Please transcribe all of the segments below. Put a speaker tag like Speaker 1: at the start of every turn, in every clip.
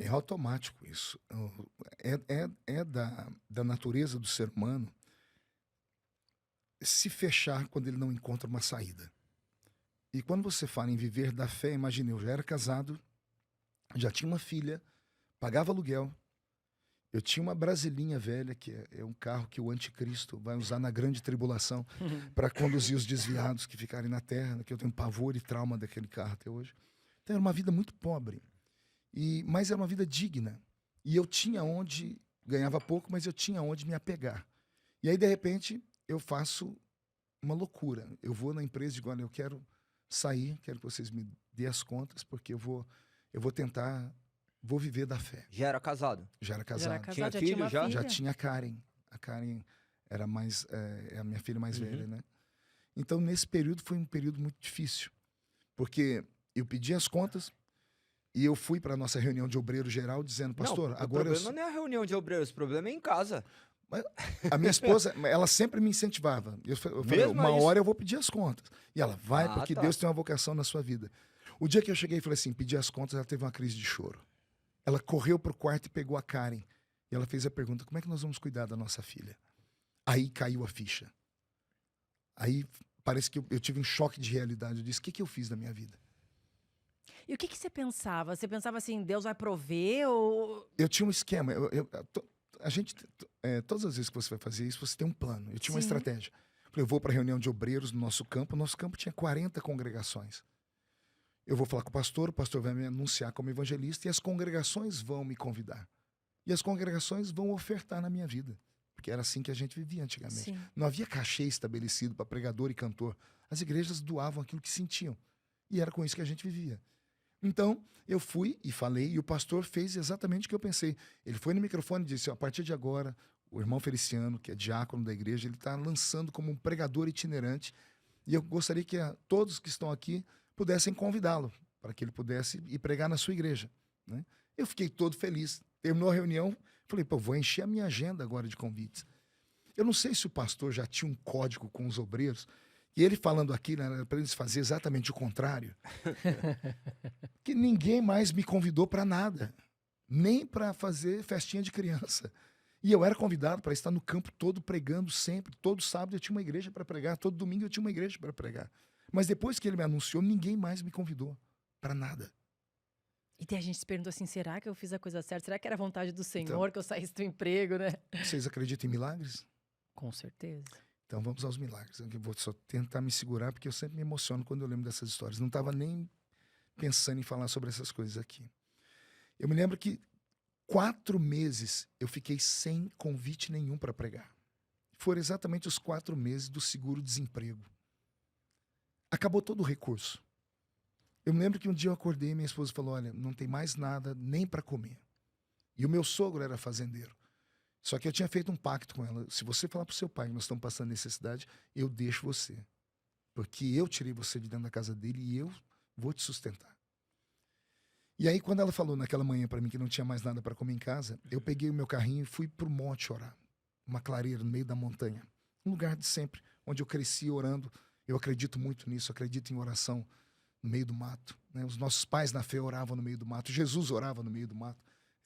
Speaker 1: É automático isso. É da natureza do ser humano se fechar quando ele não encontra uma saída. E quando você fala em viver da fé, imagine, eu já era casado, já tinha uma filha, pagava aluguel, eu tinha uma brasilinha velha, que é um carro que o anticristo vai usar na grande tribulação para conduzir os desviados que ficarem na terra, que eu tenho pavor e trauma daquele carro até hoje. Então era uma vida muito pobre, mas era uma vida digna. E eu tinha onde, ganhava pouco, mas eu tinha onde me apegar. E aí, de repente, eu faço uma loucura. Eu vou na empresa e digo, olha, eu quero sair, quero que vocês me dêem as contas, porque eu vou tentar, vou viver da fé.
Speaker 2: Já era casado?
Speaker 1: Já era
Speaker 3: Já era
Speaker 1: casado.
Speaker 2: Tinha
Speaker 3: casado, já
Speaker 2: filho
Speaker 3: tinha uma
Speaker 2: já?
Speaker 3: filha.
Speaker 1: Já tinha a Karen. A Karen era é a minha filha mais velha, né? Então, nesse período, foi um período muito difícil. Porque eu pedi as contas e eu fui para a nossa reunião de obreiro geral dizendo, pastor,
Speaker 2: não,
Speaker 1: agora
Speaker 2: o problema não é a reunião de obreiros, o problema é em casa.
Speaker 1: A minha esposa, ela sempre me incentivava. Eu falei,
Speaker 2: Mesmo
Speaker 1: uma
Speaker 2: é isso?
Speaker 1: hora eu vou pedir as contas. E ela, vai,
Speaker 2: Ah,
Speaker 1: porque
Speaker 2: tá.
Speaker 1: Deus tem uma vocação na sua vida. O dia que eu cheguei e falei assim, pedi as contas, ela teve uma crise de choro. Ela correu pro quarto e pegou a Karen. E ela fez a pergunta, como é que nós vamos cuidar da nossa filha? Aí caiu a ficha. Aí parece que eu tive um choque de realidade. Eu disse, o que eu fiz da minha vida?
Speaker 3: E o que você pensava? Você pensava assim, Deus vai prover ou...
Speaker 1: Eu tinha um esquema. A gente, todas as vezes que você vai fazer isso, você tem um plano. Eu tinha uma
Speaker 3: Sim.
Speaker 1: estratégia. Falei, eu vou para a reunião de obreiros no nosso campo. Nosso campo tinha 40 congregações. Eu vou falar com o pastor vai me anunciar como evangelista e as congregações vão me convidar. E as congregações vão ofertar na minha vida. Porque era assim que a gente vivia antigamente.
Speaker 3: Sim.
Speaker 1: Não havia cachê estabelecido para pregador e cantor. As igrejas doavam aquilo que sentiam. E era com isso que a gente vivia. Então, eu fui e falei, e o pastor fez exatamente o que eu pensei. Ele foi no microfone e disse, a partir de agora, o irmão Feliciano, que é diácono da igreja, ele está lançando como um pregador itinerante, e eu gostaria que todos que estão aqui pudessem convidá-lo, para que ele pudesse ir pregar na sua igreja. Né? Eu fiquei todo feliz. Terminou a reunião, falei, pô, vou encher a minha agenda agora de convites. Eu não sei se o pastor já tinha um código com os obreiros, e ele falando aqui, né, para eles fazer exatamente o contrário, que ninguém mais me convidou para nada, nem para fazer festinha de criança. E eu era convidado para estar no campo todo pregando sempre. Todo sábado eu tinha uma igreja para pregar, todo domingo eu tinha uma igreja para pregar. Mas depois que ele me anunciou, ninguém mais me convidou para nada.
Speaker 3: E tem a gente se perguntou assim, será que eu fiz a coisa certa? Será que era a vontade do Senhor que eu saísse do emprego, né?
Speaker 1: Vocês acreditam em milagres?
Speaker 3: Com certeza.
Speaker 1: Então vamos aos milagres. Eu vou só tentar me segurar, porque eu sempre me emociono quando eu lembro dessas histórias. Não estava nem pensando em falar sobre essas coisas aqui. Eu me lembro que 4 meses eu fiquei sem convite nenhum para pregar. Foram exatamente os 4 meses do seguro-desemprego. Acabou todo o recurso. Eu me lembro que um dia eu acordei e minha esposa falou, olha, não tem mais nada nem para comer. E o meu sogro era fazendeiro. Só que eu tinha feito um pacto com ela. Se você falar para o seu pai que nós estamos passando necessidade, eu deixo você. Porque eu tirei você de dentro da casa dele e eu vou te sustentar. E aí, quando ela falou naquela manhã para mim que não tinha mais nada para comer em casa, eu peguei o meu carrinho e fui para o monte orar. Uma clareira no meio da montanha. Um lugar de sempre, onde eu cresci orando. Eu acredito muito nisso, acredito em oração no meio do mato. Né? Os nossos pais na fé oravam no meio do mato. Jesus orava no meio do mato.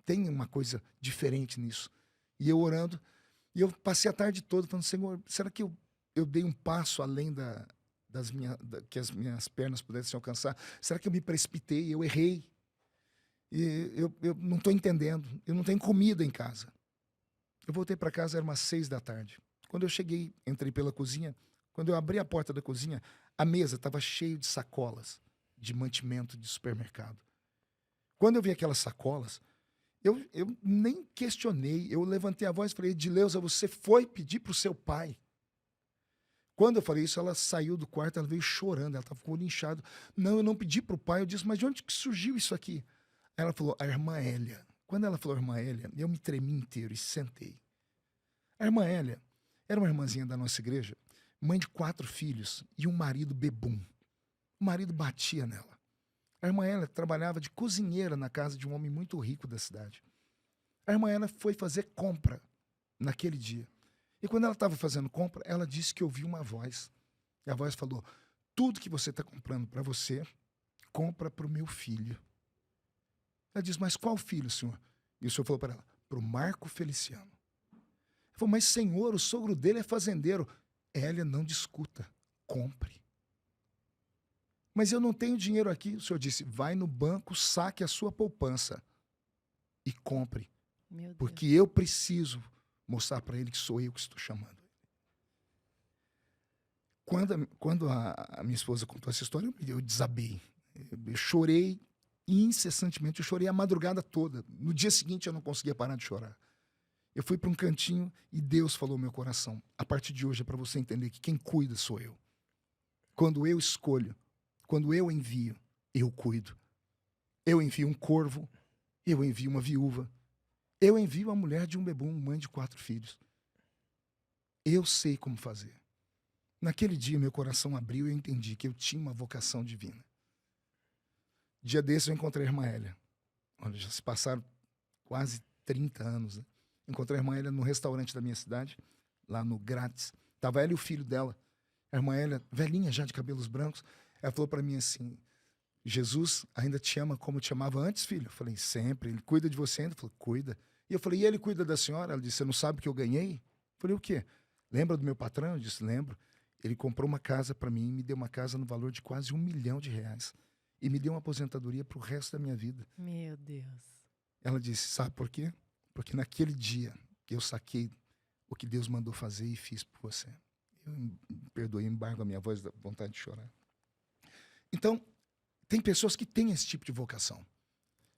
Speaker 1: Tem uma coisa diferente nisso. E eu orando, e eu passei a tarde toda falando, Senhor, será que eu dei um passo além que as minhas pernas pudessem alcançar? Será que eu me precipitei, eu errei? E eu não estou entendendo, eu não tenho comida em casa. Eu voltei para casa, era umas 6 da tarde. Quando eu cheguei, entrei pela cozinha, quando eu abri a porta da cozinha, a mesa estava cheia de sacolas de mantimento de supermercado. Quando eu vi aquelas sacolas, eu nem questionei, eu levantei a voz e falei, Edileuza, você foi pedir para o seu pai? Quando eu falei isso, ela saiu do quarto, ela veio chorando, ela estava com o olho inchado. Não, eu não pedi para o pai. Eu disse, mas de onde que surgiu isso aqui? Ela falou, a irmã Hélia. Quando ela falou irmã Hélia, eu me tremi inteiro e sentei. A irmã Hélia era uma irmãzinha da nossa igreja, mãe de 4 filhos e um marido bebum. O marido batia nela. A irmã Hélia trabalhava de cozinheira na casa de um homem muito rico da cidade. A irmã Hélia foi fazer compra naquele dia. E quando ela estava fazendo compra, ela disse que ouviu uma voz. E a voz falou, tudo que você está comprando para você, compra para o meu filho. Ela disse, mas qual filho, senhor? E o senhor falou para ela, para o Marco Feliciano. Ela falou, mas senhor, o sogro dele é fazendeiro. Hélia, não discuta, compre. Mas eu não tenho dinheiro aqui. O senhor disse, vai no banco, saque a sua poupança e compre.
Speaker 3: Meu Deus.
Speaker 1: Porque eu preciso mostrar para ele que sou eu que estou chamando. Quando a minha esposa contou essa história, eu desabei. Eu chorei incessantemente, eu chorei a madrugada toda. No dia seguinte eu não conseguia parar de chorar. Eu fui para um cantinho e Deus falou no meu coração. A partir de hoje é para você entender que quem cuida sou eu. Quando eu escolho, quando eu envio, eu cuido. Eu envio um corvo, eu envio uma viúva, eu envio a mulher de um bebum, mãe de 4 filhos. Eu sei como fazer. Naquele dia, meu coração abriu e eu entendi que eu tinha uma vocação divina. Dia desse, eu encontrei a irmã Hélia. Olha, já se passaram quase 30 anos, né? Encontrei a irmã Hélia no restaurante da minha cidade, lá no Grátis. Estava ela e o filho dela. A irmã Hélia, velhinha já, de cabelos brancos. Ela falou para mim assim, Jesus ainda te ama como te amava antes, filho? Eu falei, sempre. Ele cuida de você ainda? Ela falou, cuida. E eu falei, e ele cuida da senhora? Ela disse, você não sabe o que eu ganhei? Eu falei, o quê? Lembra do meu patrão? Eu disse, lembro. Ele comprou uma casa para mim, me deu uma casa no valor de quase R$1 milhão. E me deu uma aposentadoria para o resto da minha vida.
Speaker 3: Meu Deus.
Speaker 1: Ela disse, sabe por quê? Porque naquele dia eu saquei o que Deus mandou fazer e fiz por você. Eu perdoei, embargo a minha voz da vontade de chorar. Então, tem pessoas que têm esse tipo de vocação.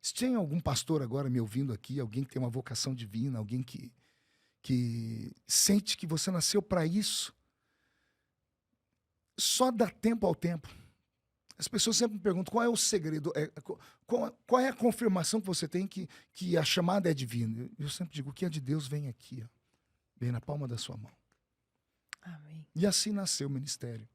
Speaker 1: Se tem algum pastor agora me ouvindo aqui, alguém que tem uma vocação divina, alguém que sente que você nasceu para isso, só dá tempo ao tempo. As pessoas sempre me perguntam qual é o segredo, qual é a confirmação que você tem que a chamada é divina. Eu sempre digo, o que é de Deus vem aqui, ó, vem na palma da sua mão.
Speaker 3: Amém.
Speaker 1: E assim nasceu o ministério.